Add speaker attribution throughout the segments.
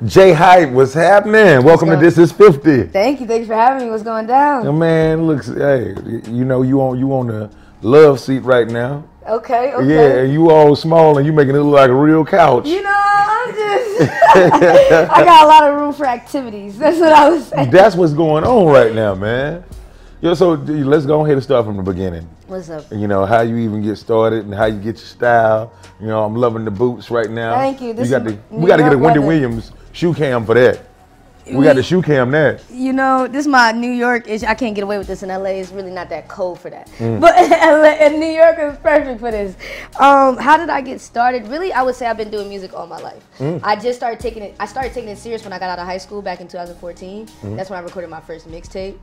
Speaker 1: J Hype, what's happening? Welcome to This Is 50.
Speaker 2: Thank you. Thanks for having me. What's going down?
Speaker 1: Oh, man, looks, hey, you know you on the love seat right now.
Speaker 2: Okay.
Speaker 1: Yeah, and you all small and you making it look like a real couch.
Speaker 2: You know, I'm just I got a lot of room for activities. That's what I was saying.
Speaker 1: That's what's going on right now, man. Yo, so let's go ahead and start from the beginning.
Speaker 2: What's up?
Speaker 1: You know, how you even get started and how you get your style. You know, I'm loving the boots right now.
Speaker 2: Thank you.
Speaker 1: We got to get a Wendy Williams shoe cam for that. We got the shoe cam there.
Speaker 2: You know, this is my New York issue. I can't get away with this in LA. It's really not that cold for that. But in New York is perfect for this. How did I get started? Really, I would say I've been doing music all my life. I just started taking it serious when I got out of high school back in 2014. That's when I recorded my first mixtape.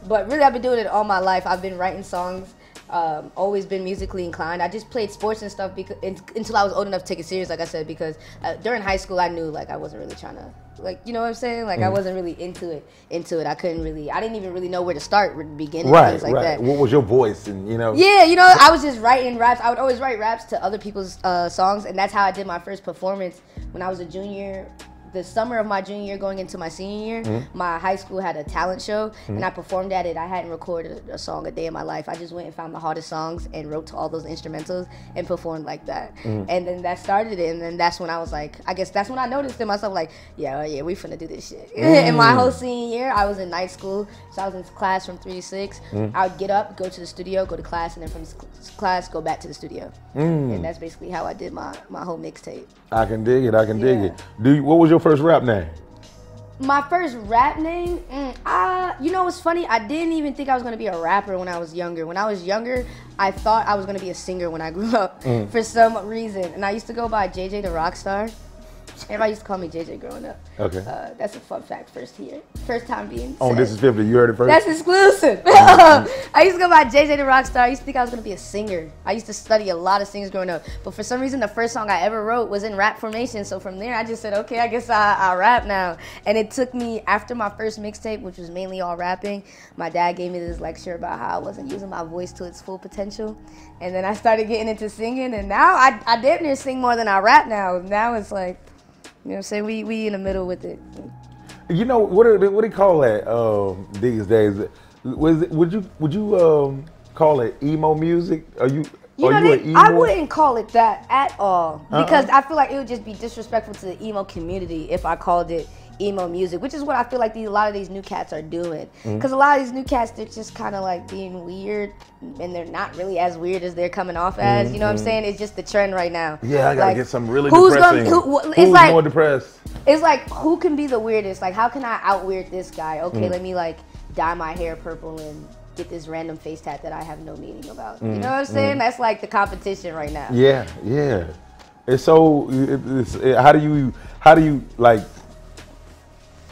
Speaker 2: But really, I've been doing it all my life. I've been writing songs. Always been musically inclined. I just played sports and stuff until I was old enough to take it serious, like I said, because during high school I knew like I wasn't really trying to, like, you know what I'm saying? Like I wasn't really into it. I didn't even really know where to start with the beginning. Things like that. What
Speaker 1: was your voice? And
Speaker 2: Yeah, you know, I was just writing raps. I would always write raps to other people's songs, and that's how I did my first performance when I was a junior. The summer of my junior year going into my senior year, my high school had a talent show, and I performed at it. I hadn't recorded a song a day in my life. I just went and found the hardest songs and wrote to all those instrumentals and performed like that. And then that started it, and then that's when I was like, I guess that's when I noticed in myself, like, yeah, we finna do this shit. And my whole senior year, I was in night school, so I was in class from 3 to 6. I would get up, go to the studio, go to class, and then from class, go back to the studio. And that's basically how I did my whole mixtape.
Speaker 1: I can dig it. Dig it. What was your first rap name?
Speaker 2: My first rap name? You know what's funny? I didn't even think I was gonna be a rapper when I was younger. When I was younger, I thought I was gonna be a singer when I grew up for some reason. And I used to go by JJ the Rockstar. Everybody used to call me JJ growing up. Okay. That's a fun fact. First time being said.
Speaker 1: This is 50. You heard it first?
Speaker 2: That's exclusive. I used to go by JJ the Rockstar. I used to think I was going to be a singer. I used to study a lot of singers growing up. But for some reason, the first song I ever wrote was in rap formation. So from there, I just said, okay, I guess I rap now. And it took me, after my first mixtape, which was mainly all rapping, my dad gave me this lecture about how I wasn't using my voice to its full potential. And then I started getting into singing. And now I damn near sing more than I rap now. Now it's like, you know what I'm saying? We in the middle with it.
Speaker 1: You know, what do they call that these days? Would you call it emo music?
Speaker 2: I wouldn't call it that at all, because I feel like it would just be disrespectful to the emo community if I called it emo music, which is what I feel like a lot of these new cats are doing. Because a lot of these new cats, they're just kind of like being weird, and they're not really as weird as they're coming off as. You know what I'm saying? It's just the trend right now.
Speaker 1: Yeah, I gotta get some really depressing. Who's like, more depressed?
Speaker 2: It's like, who can be the weirdest? Like, how can I out-weird this guy? Okay, let me like dye my hair purple and get this random face tat that I have no meaning about. You know what I'm saying? That's like the competition right now.
Speaker 1: Yeah. And so, how do you like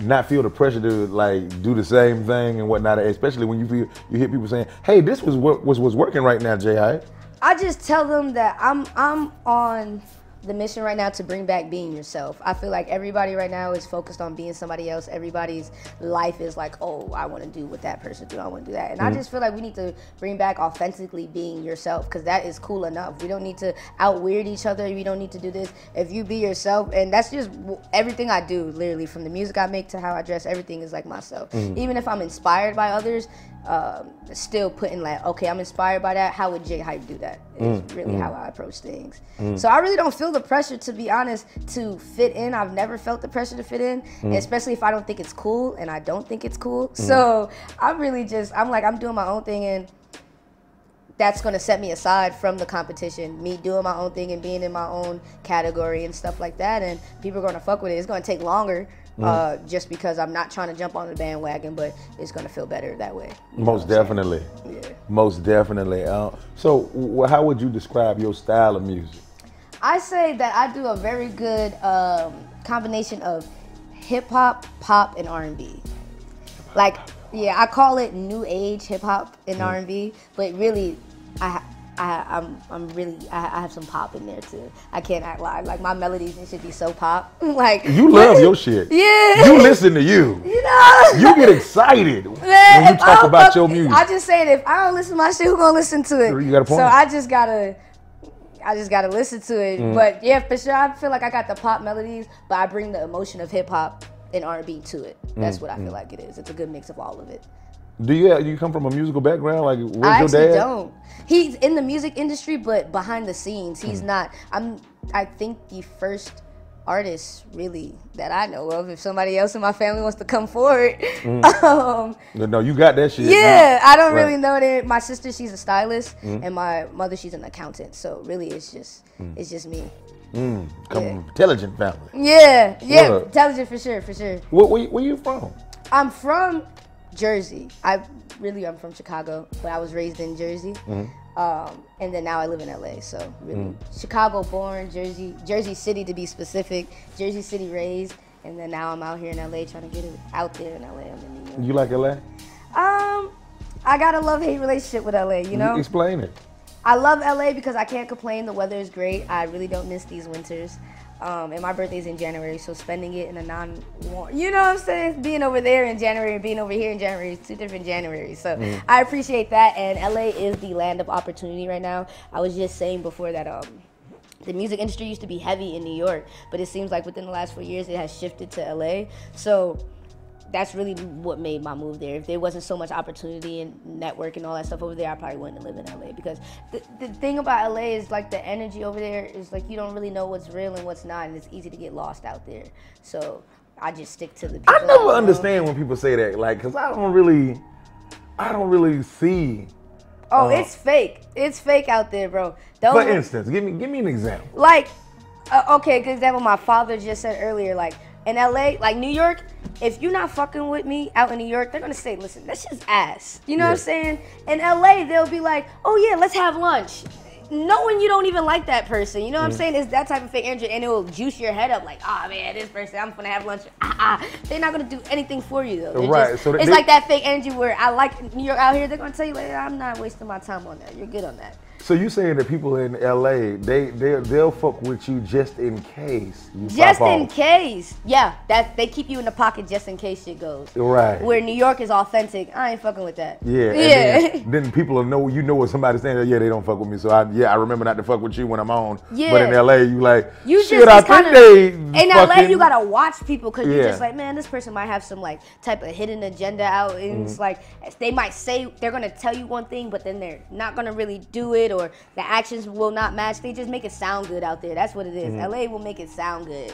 Speaker 1: not feel the pressure to like do the same thing and whatnot, especially when you hear people saying, "Hey, this was what was working right now, J.I."
Speaker 2: I just tell them that I'm on the mission right now to bring back being yourself. I feel like everybody right now is focused on being somebody else. Everybody's life is like, oh, I want to do what that person do. I want to do that. And I just feel like we need to bring back authentically being yourself, because that is cool enough. We don't need to out-weird each other. We don't need to do this. If you be yourself, and that's just everything I do, literally, from the music I make to how I dress, everything is like myself. Even if I'm inspired by others, still putting like, okay, I'm inspired by that. How would J Hype do that? Is really how I approach things. So I really don't feel the pressure, to be honest, to fit in. I've never felt the pressure to fit in, especially if I don't think it's cool, and I don't think it's cool. So I'm really I'm doing my own thing, and that's gonna set me aside from the competition. Me doing my own thing and being in my own category and stuff like that, and people are gonna fuck with it. It's gonna take longer. Just because I'm not trying to jump on the bandwagon, but it's gonna feel better that way.
Speaker 1: Most definitely. Yeah. Most definitely. So how would you describe your style of music?
Speaker 2: I say that I do a very good combination of hip hop, pop, and R&B. Like, yeah, I call it new age hip hop and R&B, but really, I have some pop in there too. I can't act like my melodies and shit be so pop. Like,
Speaker 1: you love your shit.
Speaker 2: Yeah.
Speaker 1: You listen to you.
Speaker 2: You know.
Speaker 1: You get excited when you talk about your music.
Speaker 2: I just saying, if I don't listen to my shit, who gonna listen to it?
Speaker 1: You got a point.
Speaker 2: So I just gotta I just gotta listen to it. But yeah, for sure, I feel like I got the pop melodies, but I bring the emotion of hip hop and R&B to it. That's what I feel like it is. It's a good mix of all of it.
Speaker 1: Do you come from a musical background? Like, where's
Speaker 2: I
Speaker 1: your dad?
Speaker 2: actually don't. He's in the music industry, but behind the scenes, he's not. I think the first artist really that I know of. If somebody else in my family wants to come forward,
Speaker 1: No, you got that shit.
Speaker 2: yeah, I don't really know that. My sister, she's a stylist, and my mother, she's an accountant. So really, it's just me.
Speaker 1: Come from an intelligent family.
Speaker 2: Yeah, intelligent for sure.
Speaker 1: Where you from?
Speaker 2: I'm from Jersey. I'm from Chicago, but I was raised in Jersey. And then now I live in LA. So really, Chicago born, Jersey City to be specific, Jersey City raised, and then now I'm out here in LA trying to get it out there in LA. I'm in New York.
Speaker 1: You like LA?
Speaker 2: I got a love-hate relationship with LA, you know?
Speaker 1: Explain it.
Speaker 2: I love LA because I can't complain. The weather is great. I really don't miss these winters. And my birthday's in January, so spending it in a non-warm, you know what I'm saying? Being over there in January and being over here in January is 2 different Januaries. So I appreciate that, and LA is the land of opportunity right now. I was just saying before that the music industry used to be heavy in New York, but it seems like within the last 4 years it has shifted to LA. So that's really what made my move there. If there wasn't so much opportunity and network and all that stuff over there, I probably wouldn't live in LA, because the thing about LA is like the energy over there is like you don't really know what's real and what's not, and it's easy to get lost out there. So I just stick to the people.
Speaker 1: I never understand when people say that, like, cause I don't really see.
Speaker 2: Oh, it's fake. It's fake out there, bro.
Speaker 1: For instance, give me an example.
Speaker 2: Like, okay, good example. My father just said earlier, like in LA, like New York, if you're not fucking with me out in New York, they're gonna say, listen, that's just ass. You know what I'm saying? In LA, they'll be like, oh yeah, let's have lunch. Knowing you don't even like that person. You know what I'm saying? It's that type of fake energy, and it will juice your head up like, oh man, this person, I'm gonna have lunch. They're not gonna do anything for you though.
Speaker 1: Right.
Speaker 2: So it's like that fake energy where I like New York out here, they're gonna tell you like, I'm not wasting my time on that. You're good on that.
Speaker 1: So you saying that people in LA, they'll fuck with you just in case you
Speaker 2: just
Speaker 1: pop
Speaker 2: in
Speaker 1: off.
Speaker 2: case. Yeah, that they keep you in the pocket just in case shit goes.
Speaker 1: Right.
Speaker 2: Where New York is authentic, I ain't fucking with that.
Speaker 1: Yeah. And then people will know, what somebody's saying that, yeah, they don't fuck with me. So I remember not to fuck with you when I'm on. Yeah. But in LA, you like, shit, I think they
Speaker 2: in LA, you gotta watch people, because you're just like, man, this person might have some like type of hidden agenda out, and it's like they might say they're gonna tell you one thing, but then they're not gonna really do it, or the actions will not match. They just make it sound good out there. That's what it is. LA will make it sound good.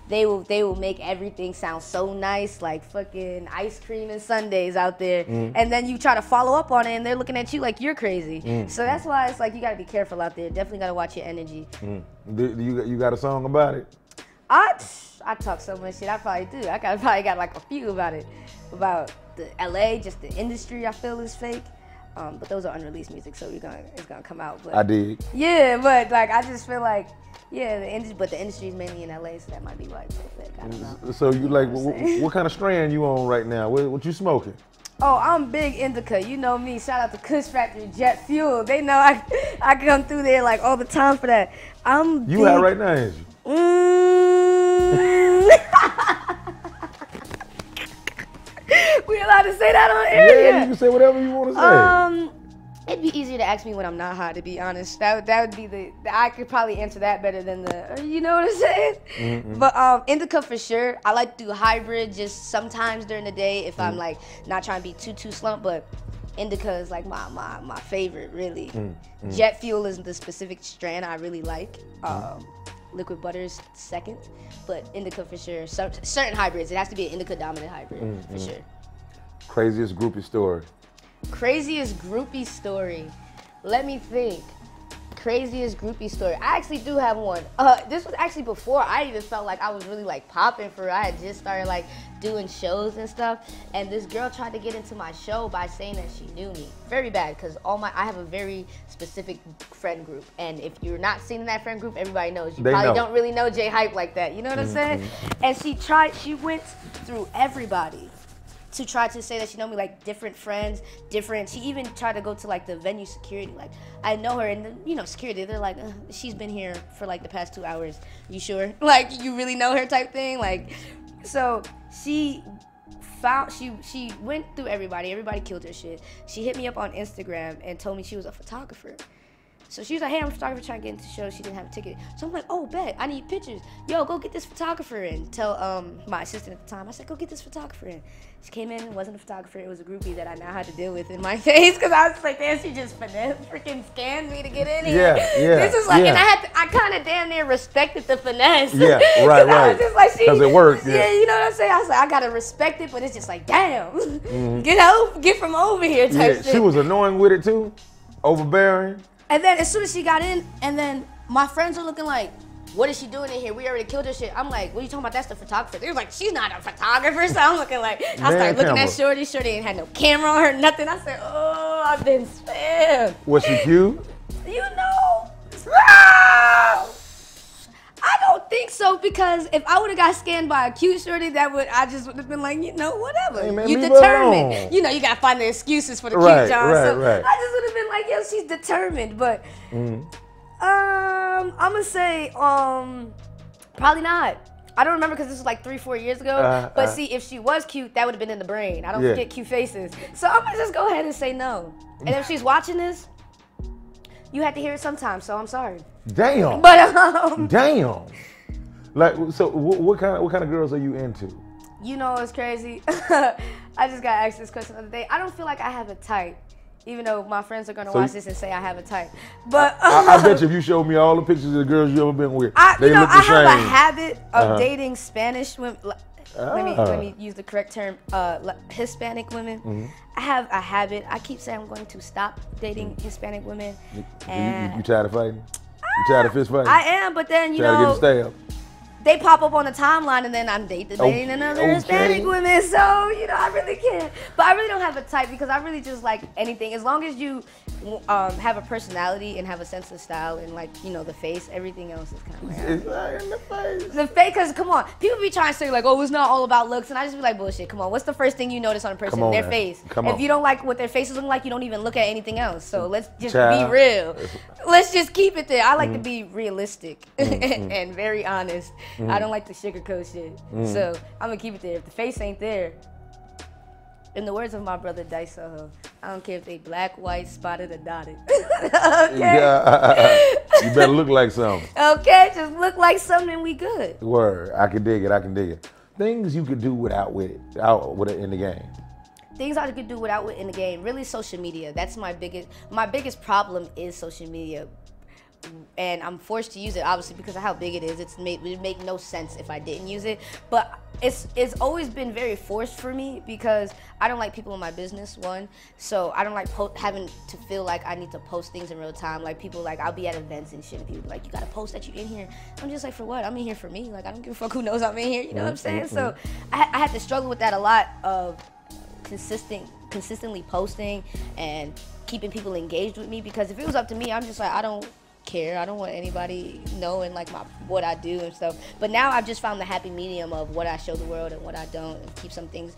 Speaker 2: They will make everything sound so nice, like fucking ice cream and sundaes out there. And then you try to follow up on it, and they're looking at you like you're crazy. So that's why it's like you gotta be careful out there. Definitely gotta watch your energy.
Speaker 1: You got a song about it?
Speaker 2: I talk so much shit. I probably do. I probably got like a few about it, about the LA, just the industry. I feel is fake. But those are unreleased music, so it's gonna come out. But
Speaker 1: I did.
Speaker 2: Yeah, but like I just feel like, yeah, the industry is mainly in LA, so that might be why it's so thick. I don't know.
Speaker 1: So you like, what kind of strand you on right now? What you smoking?
Speaker 2: Oh, I'm big indica. You know me. Shout out to Kush Factory, Jet Fuel. They know I come through there like all the time for that.
Speaker 1: You out right now, ain't you?
Speaker 2: We allowed to say that on air?
Speaker 1: Yeah, you can say whatever you want to say.
Speaker 2: It'd be easier to ask me when I'm not high, to be honest. That would be I could probably answer that better than you know what I'm saying? But indica for sure. I like to do hybrid just sometimes during the day if I'm like not trying to be too slumped, but indica is like my favorite, really. Jet Fuel is the specific strand I really like. Liquid butter is second, but indica for sure. Certain hybrids, it has to be an indica dominant hybrid for sure.
Speaker 1: Craziest groupie story.
Speaker 2: Craziest groupie story. Let me think. Craziest groupie story. I actually do have one. This was actually before I even felt like I was really like popping for it. I had just started like doing shows and stuff, and this girl tried to get into my show by saying that she knew me. Very bad, because I have a very specific friend group, and if you're not seen in that friend group, everybody knows. You probably don't really know J Hype like that. You know what I'm saying? And she went through everybody to try to say that she know me, like different friends, she even tried to go to like the venue security, like I know her, and security, they're like, she's been here for like the past 2 hours, you sure? Like you really know her type thing? Like, so she went through everybody killed her shit. She hit me up on Instagram and told me she was a photographer. So she was like, hey, I'm a photographer trying to get into the show. She didn't have a ticket. So I'm like, oh, bet. I need pictures. Yo, go get this photographer in. Tell my assistant at the time. I said, go get this photographer in. She came in. It wasn't a photographer. It was a groupie that I now had to deal with in my face because I was like, damn, she just freaking scanned me to get in here.
Speaker 1: Yeah.
Speaker 2: This is like, and I kind of damn near respected the finesse.
Speaker 1: Yeah, right.
Speaker 2: I was just like,
Speaker 1: because it worked.
Speaker 2: Yeah, you know what I'm saying? I was like, I got to respect it, but it's just like, damn, get from over here type shit.
Speaker 1: She was annoying with it too, overbearing.
Speaker 2: And then as soon as she got in, and then my friends are looking like, what is she doing in here? We already killed her shit. I'm like, what are you talking about? That's the photographer. They were like, she's not a photographer. So I'm looking like, I started looking at Shorty. Shorty ain't had no camera on her, nothing. I said, oh, I've been spammed.
Speaker 1: Was she cute?
Speaker 2: You know, I don't think so, because if I would have got scanned by a cute shorty, I just would have been like, you know, whatever.
Speaker 1: Hey, man,
Speaker 2: you
Speaker 1: leave
Speaker 2: determined.
Speaker 1: her alone.
Speaker 2: You know, you gotta find the excuses for the cute John.
Speaker 1: Right.
Speaker 2: I just would have been like, yo, she's determined. But I'm gonna say probably not. I don't remember because this was like 3-4 years ago. But see, if she was cute, that would have been in the brain. I don't forget cute faces. So I'm gonna just go ahead and say no. And if she's watching this, you had to hear it sometime, so I'm sorry.
Speaker 1: Damn.
Speaker 2: But
Speaker 1: damn. Like, so what kind of girls are you into?
Speaker 2: You know, it's crazy. I just got asked this question the other day. I don't feel like I have a type, even though my friends are gonna watch this and say I have a type. But
Speaker 1: I bet you if you showed me all the pictures of the girls you ever been with, they look the same.
Speaker 2: I have a habit of dating Spanish women. Let me use the correct term. Hispanic women. I have a habit. I keep saying I'm going to stop dating Hispanic women. And
Speaker 1: you tired of fighting? You tired of fist fighting?
Speaker 2: I am, but then you know, they pop up on the timeline, and then I'm dating another Hispanic woman. So you know, I really can't. But I really don't have a type, because I really just like anything, as long as you have a personality and have a sense of style and, like, you know, the face. Everything else is kind of like
Speaker 1: it's not in the face.
Speaker 2: The face, because come on, people be trying to say like, oh, it's not all about looks, and I just be like, bullshit. Come on, what's the first thing you notice on a person? Their face. If you don't like what their face is looking like, you don't even look at anything else. So let's just be real. Let's just keep it there. I like to be realistic and very honest. I don't like to sugarcoat shit. So I'm gonna keep it there. If the face ain't there, in the words of my brother Dice Soho, I don't care if they black, white, spotted, or dotted. Okay?
Speaker 1: Yeah, you better look like something.
Speaker 2: Okay, just look like something and we good.
Speaker 1: Word, I can dig it. Things you could do without it in the game.
Speaker 2: Things I could do without it in the game. Really, social media. That's my biggest problem is social media. And I'm forced to use it, obviously, because of how big it is. It would make no sense if I didn't use it. But it's always been very forced for me, because I don't like people in my business, one. So I don't like having to feel like I need to post things in real time. Like, people, like, I'll be at events and shit, and people be like, you gotta post that you in here. I'm just like, for what? I'm in here for me. Like, I don't give a fuck who knows I'm in here. You know what I'm saying? So I had to struggle with that a lot, of consistently posting and keeping people engaged with me, because if it was up to me, I'm just like, I don't care. I don't want anybody knowing like what I do and stuff. But now I've just found the happy medium of what I show the world and what I don't, and keep some things.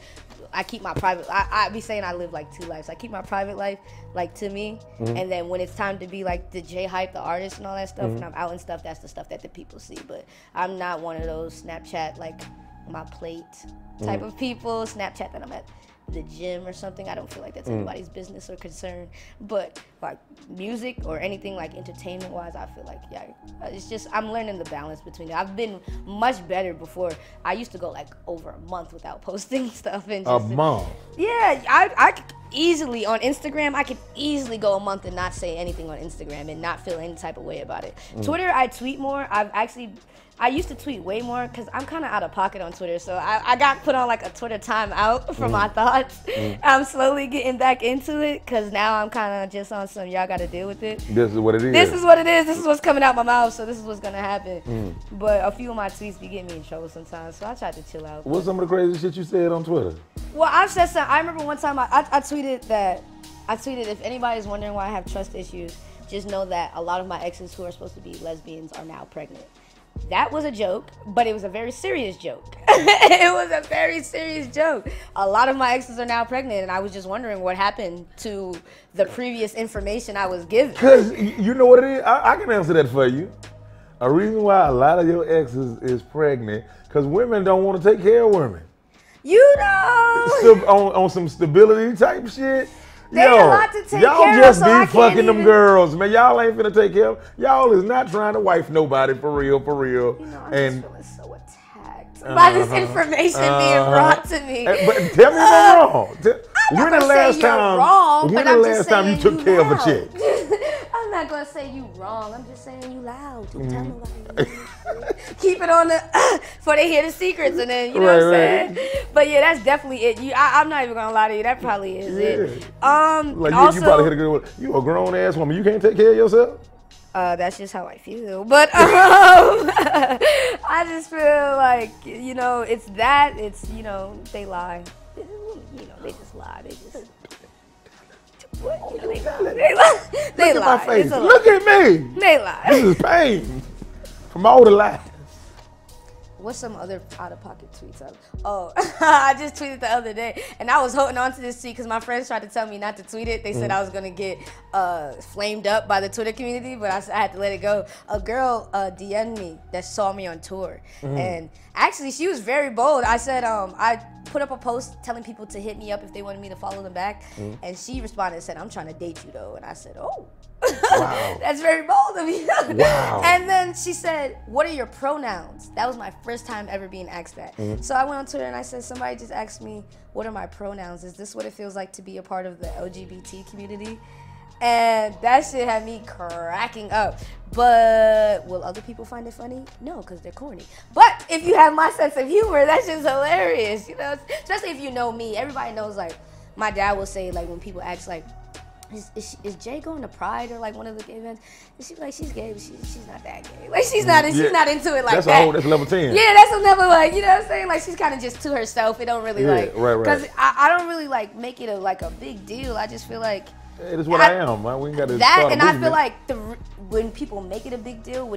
Speaker 2: I keep my private. I be saying I live like two lives. I keep my private life like to me, and then when it's time to be like the J Hype, the artist, and all that stuff, and I'm out and stuff, that's the stuff that the people see. But I'm not one of those Snapchat like my plate type of people. Snapchat that I'm at the gym or something. I don't feel like that's anybody's business or concern. But like music or anything like entertainment wise, I feel like, yeah, it's just, I'm learning the balance between it. I've been much better before. I used to go like over a month without posting stuff. And just,
Speaker 1: a month?
Speaker 2: Yeah, I could easily, on Instagram, I could easily go a month and not say anything on Instagram and not feel any type of way about it. Twitter, I tweet more. I used to tweet way more, because I'm kind of out of pocket on Twitter. So I got put on like a Twitter timeout for my thoughts. I'm slowly getting back into it, because now I'm kind of just on some, y'all got to deal with it.
Speaker 1: This is what it is.
Speaker 2: This is what it is. This is what's coming out my mouth. So this is what's going to happen. But a few of my tweets be getting me in trouble sometimes. So I try to chill out.
Speaker 1: What's some of the crazy shit you said on Twitter?
Speaker 2: Well, I've said something. I remember one time I tweeted, if anybody's wondering why I have trust issues, just know that a lot of my exes who are supposed to be lesbians are now pregnant. That was a joke, but it was a very serious joke. It was a very serious joke. A lot of my exes are now pregnant, and I was just wondering what happened to the previous information I was given.
Speaker 1: Because you know what it is? I can answer that for you. A reason why a lot of your exes is pregnant, because women don't want to take care of women.
Speaker 2: You know.
Speaker 1: On some stability type shit.
Speaker 2: They a lot to take
Speaker 1: y'all
Speaker 2: care
Speaker 1: just
Speaker 2: of, so
Speaker 1: be
Speaker 2: I can't
Speaker 1: fucking them
Speaker 2: even-
Speaker 1: girls, man. Y'all ain't finna take care of. Y'all is not trying to wife nobody for real, for real.
Speaker 2: You know, I'm
Speaker 1: and
Speaker 2: just feeling so attacked by this information being brought to me.
Speaker 1: But tell me if I'm wrong.
Speaker 2: I'm
Speaker 1: When
Speaker 2: not
Speaker 1: the
Speaker 2: gonna
Speaker 1: last
Speaker 2: say you're
Speaker 1: time?
Speaker 2: wrong,
Speaker 1: When
Speaker 2: but
Speaker 1: the
Speaker 2: I'm
Speaker 1: last
Speaker 2: just
Speaker 1: time you
Speaker 2: saying
Speaker 1: took care of a
Speaker 2: loud.
Speaker 1: chick?
Speaker 2: I'm not gonna say you wrong. I'm just saying you loud. Don't tell nobody. Keep it on the before they hear the secrets, and then you know what I'm saying. But yeah, that's definitely it. I'm not even gonna lie to you. That probably is it.
Speaker 1: Like
Speaker 2: Also,
Speaker 1: you probably hit a girl with, you a grown ass woman. You can't take care of yourself.
Speaker 2: that's just how I feel. But I just feel like, you know, it's that. It's, you know, they lie. You know, they just lie. They just. What? You know, they lie. They
Speaker 1: Look
Speaker 2: lie.
Speaker 1: at my face.
Speaker 2: It's a lie.
Speaker 1: Look at me.
Speaker 2: They lie.
Speaker 1: This is pain from all the lies.
Speaker 2: What's some other out-of-pocket tweets? I just tweeted the other day, and I was holding on to this tweet because my friends tried to tell me not to tweet it. They said I was going to get flamed up by the Twitter community, but I had to let it go. A girl DM'd me that saw me on tour, and actually, she was very bold. I said, I put up a post telling people to hit me up if they wanted me to follow them back, and she responded and said, I'm trying to date you, though. And I said, oh. Wow. That's very bold of you.
Speaker 1: Wow.
Speaker 2: And then she said, what are your pronouns? That was my first time ever being asked that. So I went on Twitter and I said, somebody just asked me, what are my pronouns? Is this what it feels like to be a part of the LGBT community? And that shit had me cracking up. But will other people find it funny? No, because they're corny. But if you have my sense of humor, that's just hilarious. You know, especially if you know me. Everybody knows, like, my dad will say, like, when people ask, like, is Jay going to Pride or like one of the gay events? And she's like, she's gay, but she's not that gay. Like she's not into it like
Speaker 1: that's
Speaker 2: that.
Speaker 1: That's level 10.
Speaker 2: Yeah, that's a level, like, you know what I'm saying? Like she's kind of just to herself. It don't really
Speaker 1: right.
Speaker 2: Because I don't really like make it a big deal. I just feel like
Speaker 1: it is what I am. Man. We ain't got to
Speaker 2: that, and I feel like when people make it a big deal,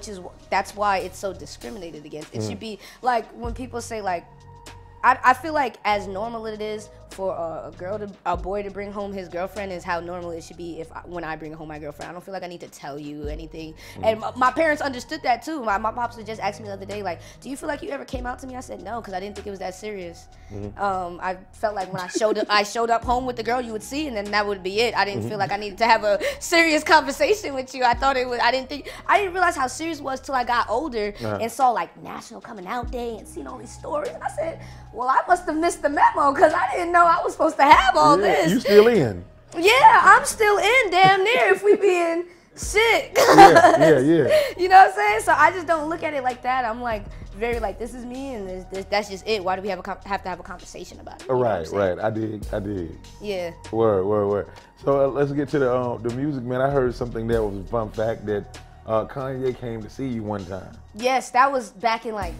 Speaker 2: that's why it's so discriminated against. It should be like when people say like, I feel like as normal it is for a boy to bring home his girlfriend is how normal it should be when I bring home my girlfriend. I don't feel like I need to tell you anything. And my parents understood that too. My pops would just ask me the other day, like, do you feel like you ever came out to me? I said no, because I didn't think it was that serious. I felt like when I showed up home with the girl, you would see, and then that would be it. I didn't feel like I needed to have a serious conversation with you. I thought it was. I didn't realize how serious it was till I got older and saw like National Coming Out Day and seen all these stories. And I said, well, I must have missed the memo because I didn't know I was supposed to have all this.
Speaker 1: You still in?
Speaker 2: Yeah, I'm still in, damn near, if we being sick.
Speaker 1: Yeah.
Speaker 2: You know what I'm saying? So I just don't look at it like that. I'm like very like, this is me, and that's just it. Why do we have to have a conversation about it?
Speaker 1: Right. I did.
Speaker 2: Yeah.
Speaker 1: Word. So let's get to the music, man. I heard something that was a fun fact that Kanye came to see you one time.
Speaker 2: Yes, that was back in like,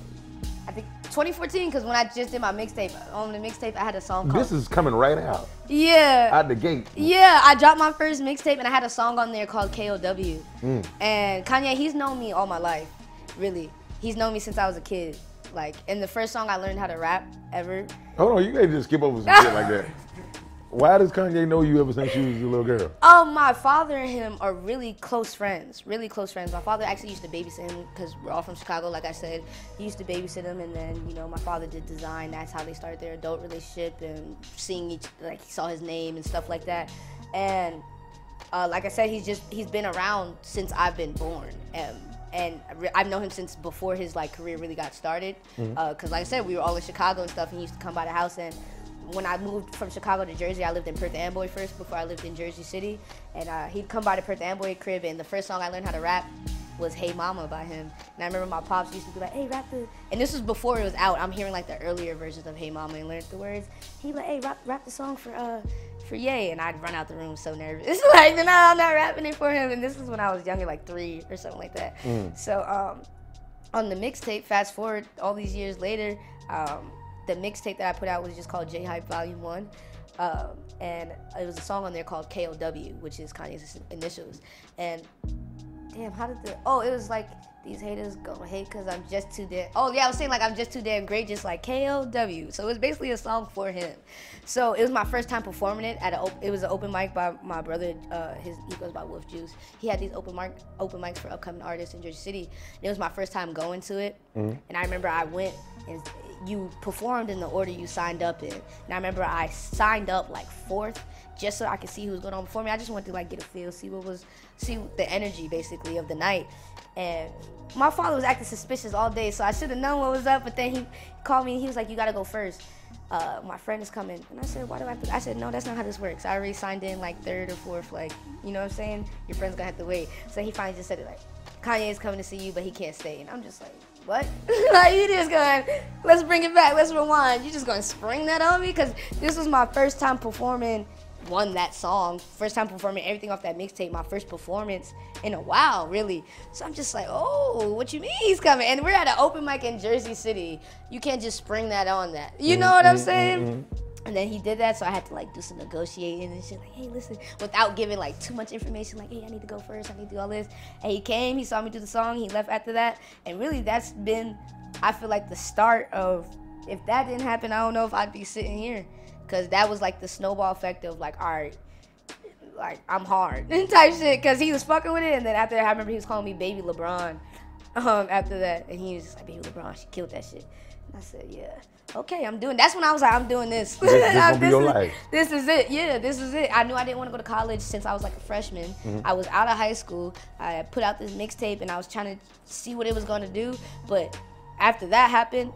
Speaker 2: I think 2014, because when I just did my mixtape, on the mixtape I had a song called...
Speaker 1: This is coming right out.
Speaker 2: Yeah.
Speaker 1: Out the gate.
Speaker 2: Yeah, I dropped my first mixtape and I had a song on there called KOW. And Kanye, he's known me all my life, really. He's known me since I was a kid. Like, in the first song I learned how to rap ever.
Speaker 1: Hold on, you can't just skip over some shit like that. Why does Kanye know you ever since you was a little girl?
Speaker 2: My father and him are really close friends. My father actually used to babysit him because we're all from Chicago, like I said. He used to babysit him, and then, you know, my father did design. That's how they started their adult relationship, and seeing he saw his name and stuff like that. And like I said, he's been around since I've been born. And I've known him since before his career really got started. Because like I said, we were all in Chicago and stuff, and he used to come by the house. And when I moved from Chicago to Jersey, I lived in Perth Amboy first before I lived in Jersey City. And he'd come by the Perth Amboy crib, and the first song I learned how to rap was Hey Mama by him. And I remember my pops used to be like, hey, rap the... And this was before it was out. I'm hearing the earlier versions of Hey Mama and learned the words. He'd be like, hey, rap the song for Ye. And I'd run out the room so nervous. No, I'm not rapping it for him. And this was when I was younger, 3 or something like that. So on the mixtape, fast forward all these years later, the mixtape that I put out was just called J-Hype Volume 1. And it was a song on there called KOW, which is Kanye's initials. And damn, it was these haters gonna hate because I'm just too damn. Oh yeah, I was saying like I'm just too damn great, just like KLW. So it was basically a song for him. So it was my first time performing it it was an open mic by my brother. He goes by Wolf Juice. He had these open mics for upcoming artists in Jersey City. And it was my first time going to it, and I remember I went and you performed in the order you signed up in. And I remember I signed up like 4th. Just so I could see who was going on before me. I just wanted to like get a feel, see the energy basically of the night. And my father was acting suspicious all day, so I should have known what was up. But then he called me and he was like, "You gotta go first. My friend is coming." And I said, "Why do I have to?" I said, "No, that's not how this works. I already signed in like 3rd or 4th. Like, you know what I'm saying? Your friend's gonna have to wait." So he finally just said it like, "Kanye is coming to see you, but he can't stay." And I'm just like, what? Like, you just going, let's bring it back, let's rewind. You just gonna spring that on me? Because this was my first time performing that song, first time performing everything off that mixtape, my first performance in a while, really. So I'm just like, oh, what you mean he's coming? And we're at an open mic in Jersey City. You can't just spring that on that. You know what I'm saying? And then he did that, so I had to like do some negotiating and shit, like, hey, listen, without giving like too much information, like, hey, I need to go first, I need to do all this. And he came, he saw me do the song, he left after that. And really that's been, I feel like the start of, if that didn't happen, I don't know if I'd be sitting here. Cause that was like the snowball effect of like, all right, like I'm hard type shit. Cause he was fucking with it, and then after that, I remember he was calling me Baby LeBron. After that, and he was just like, Baby LeBron, she killed that shit. And I said, yeah, okay, I'm doing. That's when I was like, I'm doing this.
Speaker 1: This gonna be your life.
Speaker 2: This is it. Yeah, this is it. I knew I didn't want to go to college since I was like a freshman. I was out of high school. I put out this mixtape, and I was trying to see what it was gonna do. But after that happened,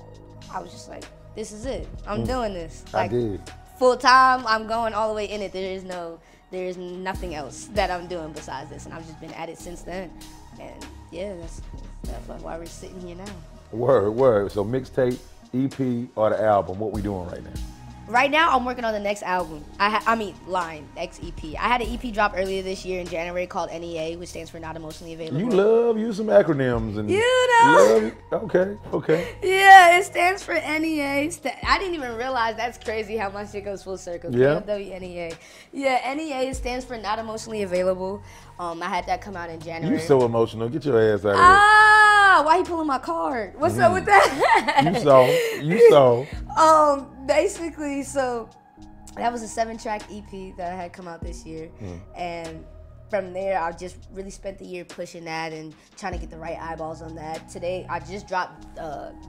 Speaker 2: I was just like, this is it. I'm doing this. Like,
Speaker 1: I did.
Speaker 2: Full time, I'm going all the way in it. There is nothing else that I'm doing besides this, and I've just been at it since then. And yeah, that's why we're sitting here now.
Speaker 1: Word. So mixtape, EP, or the album? What we doing right now?
Speaker 2: Right now, I'm working on the next album. Next EP. I had an EP drop earlier this year in January called NEA, which stands for Not Emotionally Available.
Speaker 1: You love use some acronyms and Okay.
Speaker 2: Yeah, it stands for NEA. I didn't even realize that's crazy how my shit goes full circle.
Speaker 1: Yeah.
Speaker 2: NEA. Yeah, NEA stands for Not Emotionally Available. I had that come out in January.
Speaker 1: You so emotional. Get your ass out of
Speaker 2: here. Why he pulling my card? What's up with that?
Speaker 1: You saw.
Speaker 2: Basically, so that was a 7-track EP that I had come out this year. And from there, I just really spent the year pushing that and trying to get the right eyeballs on that. Today, I just dropped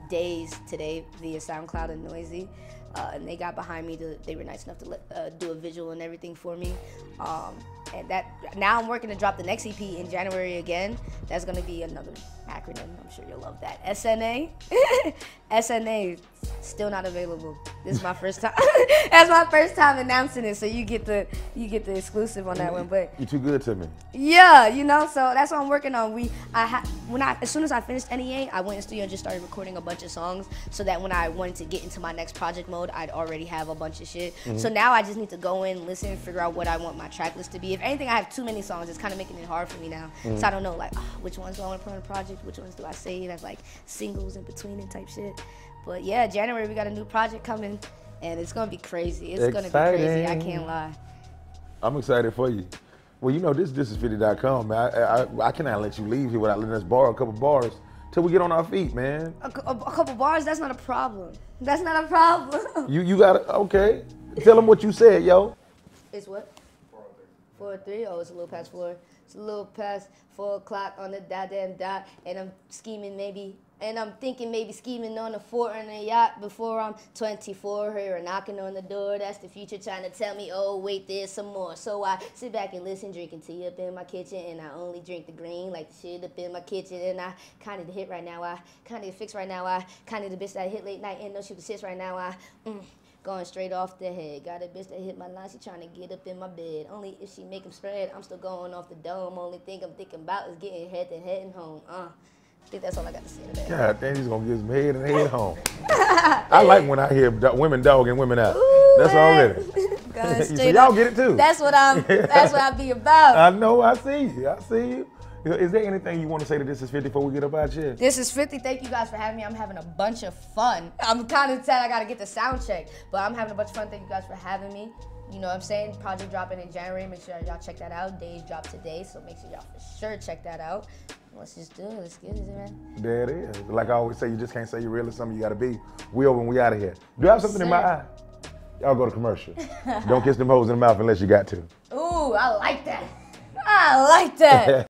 Speaker 2: Days today via SoundCloud and Noisy. And they got behind me. They were nice enough to do a visual and everything for me. And that now I'm working to drop the next EP in January again. That's gonna be another acronym. I'm sure you'll love that. SNA. SNA. Still not available. This is my first time. That's my first time announcing it. So you get the exclusive on that one. But
Speaker 1: you're too good to me.
Speaker 2: Yeah, so that's what I'm working on. As soon as I finished NEA, I went in the studio and just started recording a bunch of songs so that when I wanted to get into my next project mode, I'd already have a bunch of shit. So now I just need to go in, listen, figure out what I want my track list to be. If anything, I have too many songs. It's kind of making it hard for me now. So I don't know, like, which ones do I want to put on the project? Which ones do I save as like singles in between and type shit? But yeah, January we got a new project coming, and it's gonna be crazy. It's gonna be crazy. I can't lie.
Speaker 1: I'm excited for you. Well, this is 50.com, man. I cannot let you leave here without letting us borrow a couple bars till we get on our feet, man.
Speaker 2: A couple bars? That's not a problem. That's not a problem.
Speaker 1: You got it. Okay. Tell them what you said, yo.
Speaker 2: It's what? 4:03. Oh, it's a little past 4. It's a little past 4 o'clock on the goddamn dot, and I'm scheming maybe. And I'm thinking maybe scheming on a fort on a yacht before I'm 24. Her knocking on the door. That's the future trying to tell me, oh, wait, there's some more. So I sit back and listen, drinking tea up in my kitchen. And I only drink the green, like the shit up in my kitchen. And I kind of the hit right now. I kind of the fix right now. I kind of the bitch that hit late night and no she was sits right now. I going straight off the head. Got a bitch that hit my line. She trying to get up in my bed. Only if she make him spread, I'm still going off the dome. Only thing I'm thinking about is getting head to heading home. I think that's all I got to say today.
Speaker 1: God damn, he's gonna get his head and head home. I like when I hear women dogging women out.
Speaker 2: Ooh,
Speaker 1: that's already. So y'all get it too.
Speaker 2: That's what I be about.
Speaker 1: I know. I see you. Is there anything you want to say to This Is 50 before we get up out here?
Speaker 2: This is 50. Thank you guys for having me. I'm having a bunch of fun. I'm kind of sad I got to get the sound check, but I'm having a bunch of fun. Thank you guys for having me. You know what I'm saying? Project dropping in January. Make sure y'all check that out. Days drop today, so make sure y'all for sure check that out. Let's just do it. Let's get it, man.
Speaker 1: There it is. Like I always say, you just can't say you're real or something. You got to be. We over and we out of here. Do I have something in my eye? Y'all go to commercial. Don't kiss them hoes in the mouth unless you got to.
Speaker 2: Ooh, I like that. I like that.